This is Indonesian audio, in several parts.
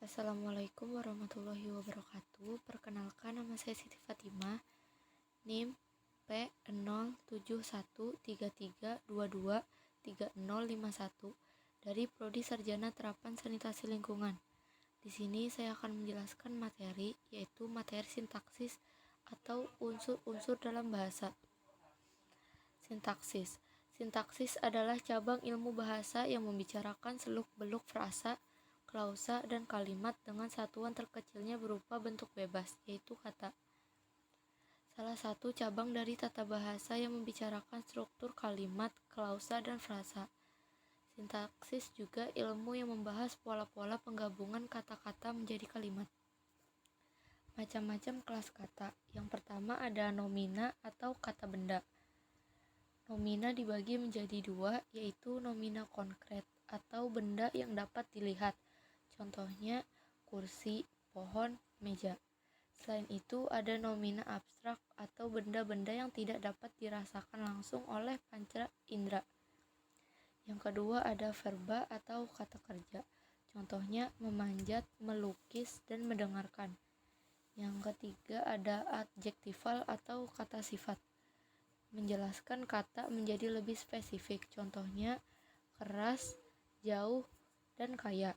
Assalamualaikum warahmatullahi wabarakatuh. Perkenalkan, nama saya Siti Fatimah, NIM P07133223051 dari Prodi Sarjana Terapan Sanitasi Lingkungan. Di sini saya akan menjelaskan materi, yaitu materi sintaksis atau unsur-unsur dalam bahasa. Sintaksis. Sintaksis adalah cabang ilmu bahasa yang membicarakan seluk-beluk frasa, klausa, dan kalimat dengan satuan terkecilnya berupa bentuk bebas, yaitu kata. Salah satu cabang dari tata bahasa yang membicarakan struktur kalimat, klausa, dan frasa. Sintaksis juga ilmu yang membahas pola-pola penggabungan kata-kata menjadi kalimat. Macam-macam kelas kata. Yang pertama ada nomina atau kata benda. Nomina dibagi menjadi dua, yaitu nomina konkret atau benda yang dapat dilihat. Contohnya kursi, pohon, meja. Selain itu ada nomina abstrak atau benda-benda yang tidak dapat dirasakan langsung oleh panca indera. Yang kedua ada verba atau kata kerja. Contohnya memanjat, melukis, dan mendengarkan. Yang ketiga ada adjektifal atau kata sifat. Menjelaskan kata menjadi lebih spesifik. Contohnya keras, jauh, dan kaya.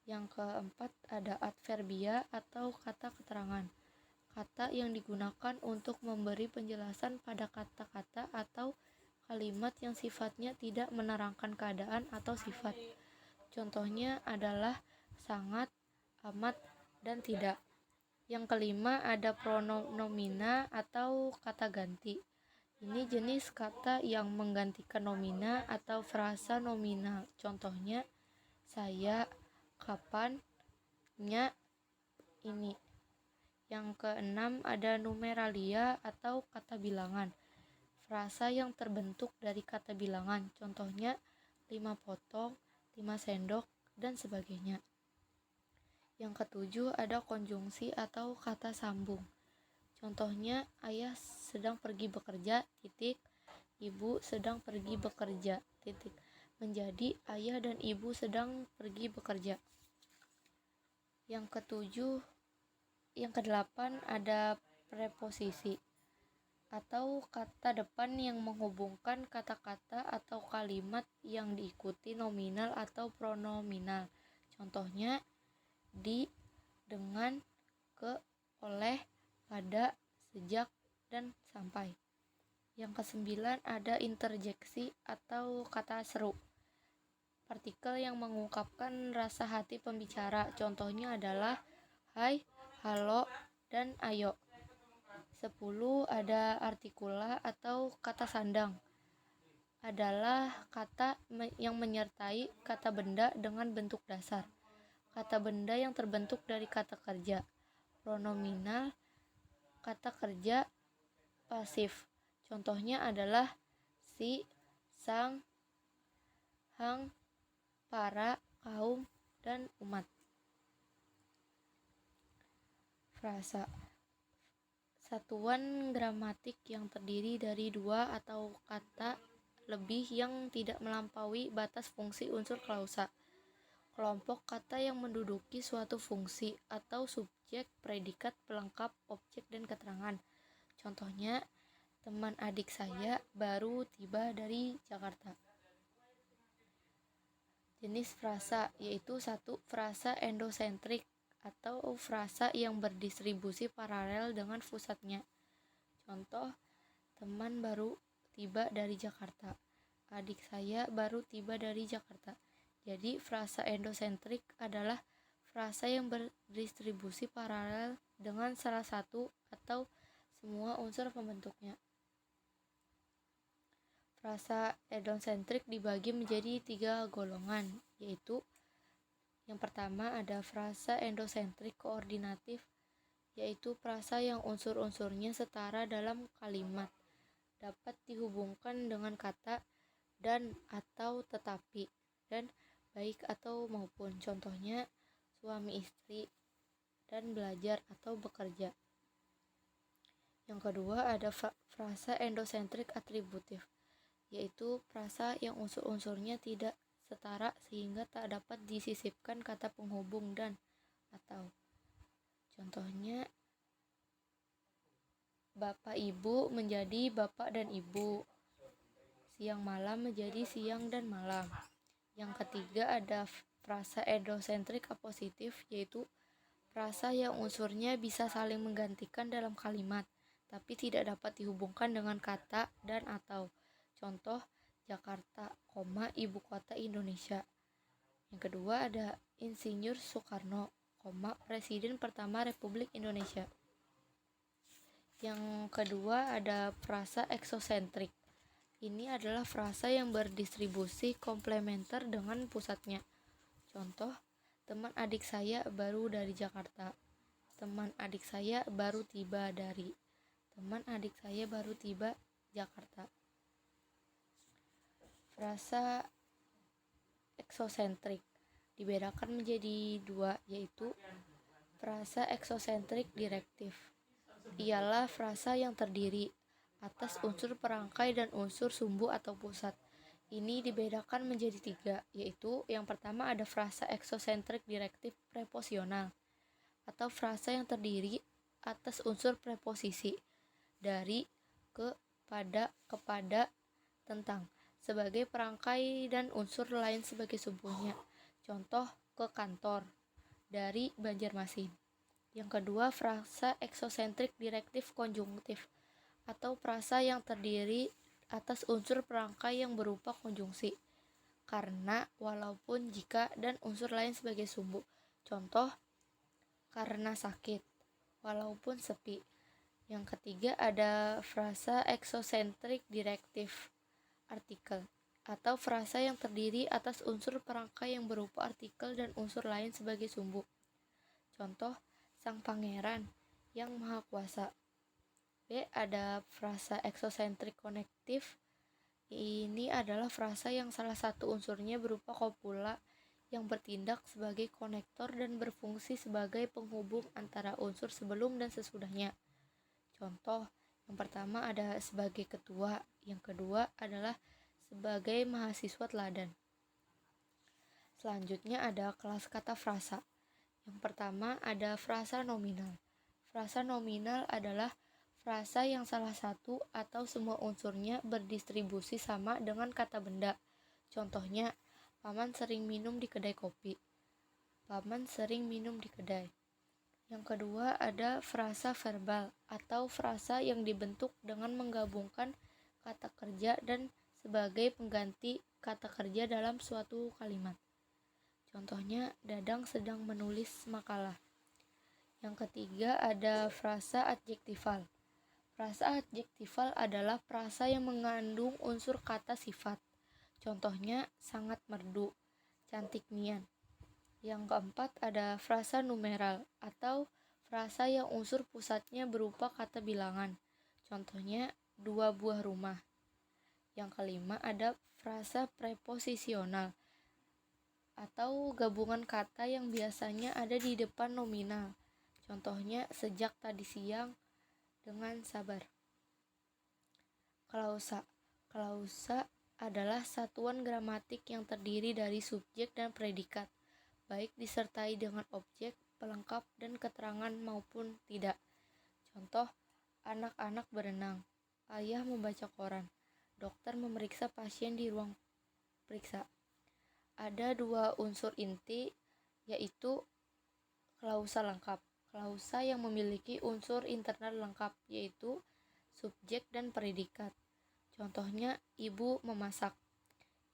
Yang keempat ada adverbia atau kata keterangan. Kata yang digunakan untuk memberi penjelasan pada kata-kata atau kalimat yang sifatnya tidak menerangkan keadaan atau sifat. Contohnya adalah sangat, amat, dan tidak. Yang kelima ada pronomina atau kata ganti. Ini jenis kata yang menggantikan nomina atau frasa nominal. Contohnya saya, kapan, nya, ini. Yang keenam ada numeralia atau kata bilangan. Frasa yang terbentuk dari kata bilangan. Contohnya 5 potong, 5 sendok, dan sebagainya. Yang ketujuh ada konjungsi atau kata sambung. Contohnya ayah sedang pergi bekerja, ibu sedang pergi bekerja, menjadi ayah dan ibu sedang pergi bekerja. Yang kedelapan ada preposisi atau kata depan yang menghubungkan kata-kata atau kalimat yang diikuti nominal atau pronominal. Contohnya di, dengan, ke, oleh, pada, sejak, dan sampai. Yang kesembilan ada interjeksi atau kata seru. Partikel yang mengungkapkan rasa hati pembicara. Contohnya adalah hai, halo, dan ayo. 10 ada artikula atau kata sandang. Adalah kata yang menyertai kata benda dengan bentuk dasar. Kata benda yang terbentuk dari kata kerja. Pronominal, kata kerja pasif. Contohnya adalah si, sang, hang, para, kaum, dan umat. Frasa. Satuan gramatik yang terdiri dari dua atau kata lebih yang tidak melampaui batas fungsi unsur klausa. Kelompok kata yang menduduki suatu fungsi atau subjek, predikat, pelengkap, objek, dan keterangan. Contohnya, teman adik saya baru tiba dari Jakarta. Jenis frasa yaitu 1. Frasa endosentrik atau frasa yang berdistribusi paralel dengan pusatnya. Contoh, teman baru tiba dari Jakarta. Adik saya baru tiba dari Jakarta. Jadi frasa endosentrik adalah frasa yang berdistribusi paralel dengan salah satu atau semua unsur pembentuknya. Frasa endosentrik dibagi menjadi 3 golongan, yaitu yang pertama ada frasa endosentrik koordinatif, yaitu frasa yang unsur-unsurnya setara dalam kalimat, dapat dihubungkan dengan kata dan atau tetapi, dan baik atau maupun. Contohnya suami istri dan belajar atau bekerja. Yang kedua ada frasa endosentrik atributif, yaitu frasa yang unsur-unsurnya tidak setara sehingga tak dapat disisipkan kata penghubung dan atau. Contohnya, bapak ibu menjadi bapak dan ibu. Siang malam menjadi siang dan malam. Yang ketiga ada frasa endosentrik apositif, yaitu frasa yang unsurnya bisa saling menggantikan dalam kalimat, tapi tidak dapat dihubungkan dengan kata dan atau. Contoh, Jakarta, ibu kota Indonesia. Yang kedua ada Insinyur Soekarno, Presiden pertama Republik Indonesia. Yang kedua ada frasa eksosentrik. Ini adalah frasa yang berdistribusi komplementer dengan pusatnya. Contoh, teman adik saya baru dari Jakarta. Teman adik saya baru tiba dari. Teman adik saya baru tiba Jakarta. Frasa eksosentrik dibedakan menjadi dua, yaitu frasa eksosentrik direktif. Ialah frasa yang terdiri atas unsur perangkai dan unsur sumbu atau pusat. Ini dibedakan menjadi tiga, yaitu yang pertama ada frasa eksosentrik direktif preposisional, atau frasa yang terdiri atas unsur preposisi dari, ke, pada, kepada, tentang sebagai perangkai dan unsur lain sebagai sumbunya. Contoh, ke kantor, dari Banjarmasin. Yang kedua, frasa eksosentrik direktif konjungtif, atau frasa yang terdiri atas unsur perangkai yang berupa konjungsi, karena, walaupun, jika, dan unsur lain sebagai sumbu. Contoh, karena sakit, walaupun sepi. Yang ketiga ada frasa eksosentrik direktif artikel, atau frasa yang terdiri atas unsur perangkai yang berupa artikel dan unsur lain sebagai sumbu. Contoh, sang pangeran yang maha kuasa. B. Ada frasa eksosentrik konektif. Ini adalah frasa yang salah satu unsurnya berupa kopula yang bertindak sebagai konektor dan berfungsi sebagai penghubung antara unsur sebelum dan sesudahnya. Contoh, yang pertama ada sebagai ketua, yang kedua adalah sebagai mahasiswa teladan. Selanjutnya ada kelas kata frasa. Yang pertama ada frasa nominal. Frasa nominal adalah frasa yang salah satu atau semua unsurnya berdistribusi sama dengan kata benda. Contohnya, Paman sering minum di kedai kopi. Paman sering minum di kedai. Yang kedua ada frasa verbal, atau frasa yang dibentuk dengan menggabungkan kata kerja dan sebagai pengganti kata kerja dalam suatu kalimat. Contohnya, Dadang sedang menulis makalah. Yang ketiga ada frasa adjektifal. Frasa adjektifal adalah frasa yang mengandung unsur kata sifat. Contohnya, sangat merdu, cantik nian. Yang keempat ada frasa numeral, atau frasa yang unsur pusatnya berupa kata bilangan. Contohnya, 2 buah rumah. Yang kelima ada frasa preposisional, atau gabungan kata yang biasanya ada di depan nominal. Contohnya, sejak tadi siang, dengan sabar. Klausa. Klausa adalah satuan gramatik yang terdiri dari subjek dan predikat, baik disertai dengan objek, pelengkap, dan keterangan maupun tidak. Contoh, anak-anak berenang, ayah membaca koran, dokter memeriksa pasien di ruang periksa. Ada dua unsur inti, yaitu klausa lengkap. Klausa yang memiliki unsur internal lengkap, yaitu subjek dan predikat. Contohnya, ibu memasak.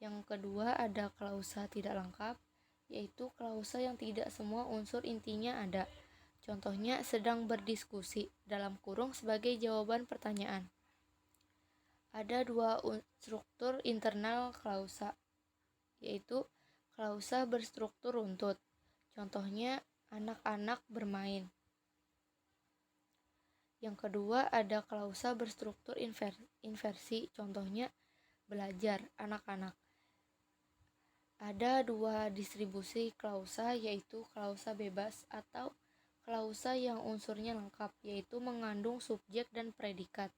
Yang kedua ada klausa tidak lengkap, yaitu klausa yang tidak semua unsur intinya ada. Contohnya, sedang berdiskusi, dalam kurung sebagai jawaban pertanyaan. Ada dua struktur internal klausa, yaitu klausa berstruktur runtut. Contohnya, anak-anak bermain. Yang kedua ada klausa berstruktur inversi, contohnya belajar, anak-anak. Ada dua distribusi klausa, yaitu klausa bebas atau klausa yang unsurnya lengkap, yaitu mengandung subjek dan predikat.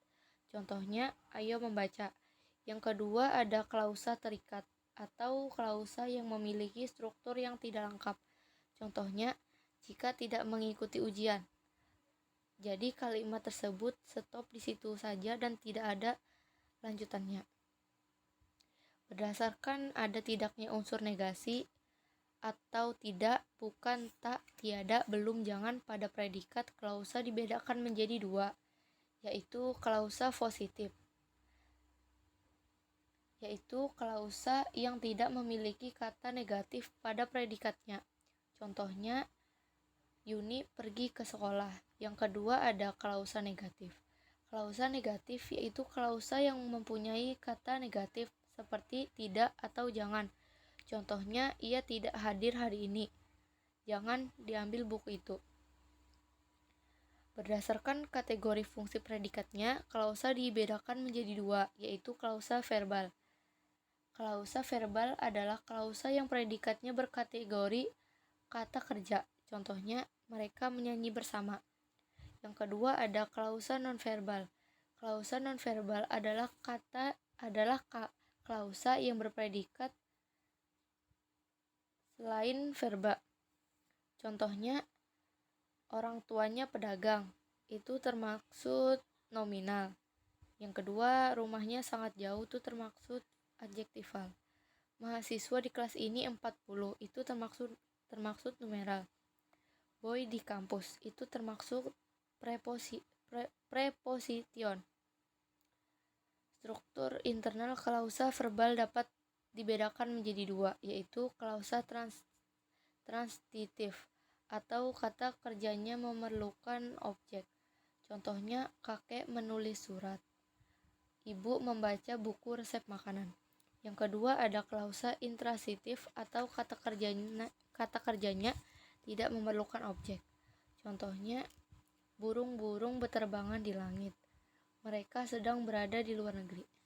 Contohnya, ayo membaca. Yang kedua ada klausa terikat atau klausa yang memiliki struktur yang tidak lengkap. Contohnya, jika tidak mengikuti ujian. Jadi kalimat tersebut stop di situ saja dan tidak ada lanjutannya. Berdasarkan ada tidaknya unsur negasi atau tidak, bukan, tak, tiada, belum, jangan pada predikat, klausa dibedakan menjadi dua, yaitu klausa positif, yaitu klausa yang tidak memiliki kata negatif pada predikatnya. Contohnya, Yuni pergi ke sekolah. Yang kedua ada klausa negatif. Klausa negatif yaitu klausa yang mempunyai kata negatif seperti tidak atau jangan. Contohnya, ia tidak hadir hari ini. Jangan diambil buku itu. Berdasarkan kategori fungsi predikatnya, klausa dibedakan menjadi dua, yaitu klausa verbal. Klausa verbal adalah klausa yang predikatnya berkategori kata kerja. Contohnya, mereka menyanyi bersama. Yang kedua ada klausa nonverbal. Klausa nonverbal adalah klausa yang berpredikat selain verba. Contohnya, orang tuanya pedagang. Itu termaksud nominal. Yang kedua, rumahnya sangat jauh, itu termaksud adjektifal. Mahasiswa di kelas ini 40, itu termaksud numeral. Boy di kampus, itu termaksud preposition. Struktur internal klausa verbal dapat dibedakan menjadi dua, yaitu klausa transitif atau kata kerjanya memerlukan objek. Contohnya, kakek menulis surat. Ibu membaca buku resep makanan. Yang kedua ada klausa intransitif atau kata kerjanya tidak memerlukan objek. Contohnya, burung-burung berterbangan di langit. Mereka sedang berada di luar negeri.